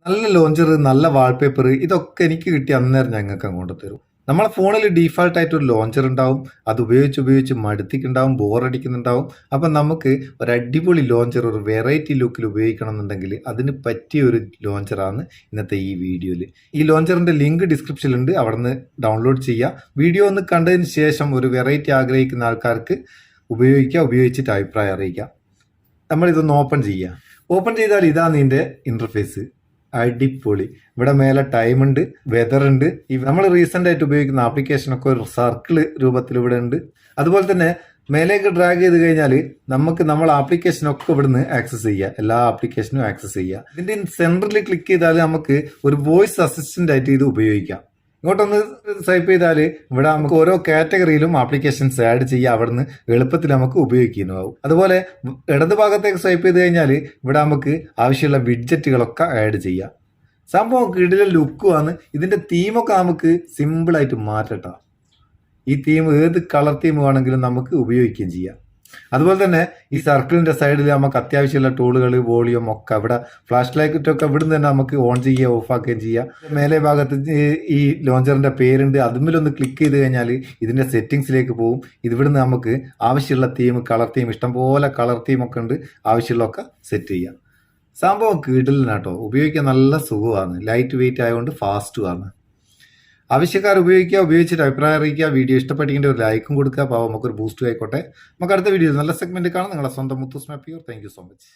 നല്ല ലോഞ്ചർ, നല്ല വാൾപേപ്പർ, ഇതൊക്കെ എനിക്ക് കിട്ടിയ അന്നേരം ഞങ്ങൾക്ക് അങ്ങോട്ട് തരും. നമ്മളെ ഫോണിൽ ഡീഫാൾട്ട് ആയിട്ട് ഒരു ലോഞ്ചർ ഉണ്ടാവും. അത് ഉപയോഗിച്ച് മടുത്തിക്കുണ്ടാവും, ബോറടിക്കുന്നുണ്ടാവും. അപ്പം നമുക്ക് ഒരു അടിപൊളി ലോഞ്ചർ, ഒരു വെറൈറ്റി ലുക്കിൽ ഉപയോഗിക്കണം എന്നുണ്ടെങ്കിൽ അതിന് പറ്റിയ ഒരു ലോഞ്ചറാണ് ഇന്നത്തെ ഈ വീഡിയോയിൽ. ഈ ലോഞ്ചറിന്റെ ലിങ്ക് ഡിസ്ക്രിപ്ഷനിലുണ്ട്, അവിടെ നിന്ന് ഡൗൺലോഡ് ചെയ്യുക. വീഡിയോ ഒന്ന് കണ്ടതിന് ശേഷം ഒരു വെറൈറ്റി ആഗ്രഹിക്കുന്ന ആൾക്കാർക്ക് ഉപയോഗിച്ചിട്ട് അഭിപ്രായം അറിയിക്കാം. നമ്മളിതൊന്ന് ഓപ്പൺ ചെയ്യുക. ഓപ്പൺ ചെയ്താൽ ഇതാണ് ഇതിൻ്റെ ഇന്റർഫേസ്. അടിപൊളി. ഇവിടെ മേലെ ടൈം ഉണ്ട്, വെതർ ഉണ്ട്. നമ്മൾ റീസെന്റ് ആയിട്ട് ഉപയോഗിക്കുന്ന ആപ്ലിക്കേഷനൊക്കെ ഒരു സർക്കിൾ രൂപത്തിൽ ഇവിടെ ഉണ്ട്. അതുപോലെ തന്നെ മേലേക്ക് ഡ്രാഗ് ചെയ്ത് കഴിഞ്ഞാൽ നമുക്ക് നമ്മൾ ആപ്ലിക്കേഷനൊക്കെ ഇവിടുന്ന് ആക്സസ് ചെയ്യുക, എല്ലാ ആപ്ലിക്കേഷനും ആക്സസ് ചെയ്യുക. ഇതിന്റെ സെന്ററിൽ ക്ലിക്ക് ചെയ്താൽ നമുക്ക് ഒരു വോയിസ് അസിസ്റ്റന്റ് ആയിട്ട് ഇത് ഉപയോഗിക്കാം. ഇങ്ങോട്ടൊന്ന് സ്വൈപ്പ് ചെയ്താൽ ഇവിടെ നമുക്ക് ഓരോ കാറ്റഗറിയിലും ആപ്ലിക്കേഷൻസ് ആഡ് ചെയ്യുക, അവിടുന്ന് എളുപ്പത്തിൽ നമുക്ക് ഉപയോഗിക്കുന്നതാവും. അതുപോലെ ഇടത് ഭാഗത്തേക്ക് സ്വൈപ്പ് ചെയ്ത് കഴിഞ്ഞാൽ ഇവിടെ നമുക്ക് ആവശ്യമുള്ള വിഡ്ജറ്റുകളൊക്കെ ആഡ് ചെയ്യാം. സംഭവം കിടിലൻ ലുക്കുമാണ്. ഇതിന്റെ തീമൊക്കെ നമുക്ക് സിമ്പിളായിട്ട് മാറ്റട്ടാം. ഈ തീം ഏത് കളർ തീം വേണമെങ്കിലും നമുക്ക് ഉപയോഗിക്കുകയും ചെയ്യാം. അതുപോലെ തന്നെ ഈ സർക്കിളിന്റെ സൈഡിൽ നമുക്ക് അത്യാവശ്യമുള്ള ടൂളുകൾ, വോളിയം ഒക്കെ, ഇവിടെ ഫ്ലാഷ് ലൈറ്റൊക്കെ ഇവിടുന്ന് തന്നെ നമുക്ക് ഓൺ ചെയ്യുക, ഓഫ് ആക്കുകയും ചെയ്യാം. മേലെ ഭാഗത്ത് ഈ ലോഞ്ചറിന്റെ പേരുണ്ട്, അതുമേലൊന്ന് ക്ലിക്ക് ചെയ്ത് കഴിഞ്ഞാൽ ഇതിന്റെ സെറ്റിംഗ്സിലേക്ക് പോകും. ഇവിടുന്ന് നമുക്ക് ആവശ്യമുള്ള തീം, കളർ തീം, ഇഷ്ടംപോലെ കളർ തീമൊക്കെ ഉണ്ട്, ആവശ്യമുള്ളതൊക്കെ സെറ്റ് ചെയ്യാം. സംഭവം കിടിലനാട്ടോ, ഉപയോഗിക്കാൻ നല്ല സുഖമാണ്. ലൈറ്റ് വെയിറ്റ് ആയതുകൊണ്ട് ഫാസ്റ്റുമാണ്. ആവശ്യക്കാർ ഉപയോഗിച്ചിട്ട് അഭിപ്രായം അറിയിക്കുക. വീഡിയോ ഇഷ്ടപ്പെട്ടെങ്കിൽ ഒരു ലൈക്കും കൊടുക്കുക. പാവം നമുക്കൊരു ബൂസ്റ്റ് ആയിക്കോട്ടെ. നമുക്ക് അടുത്ത വീഡിയോ നല്ല സെഗ്മെന്റ് കാണാം. നിങ്ങളെ സ്വന്തം Muthoos Meppayur. Thank you so much.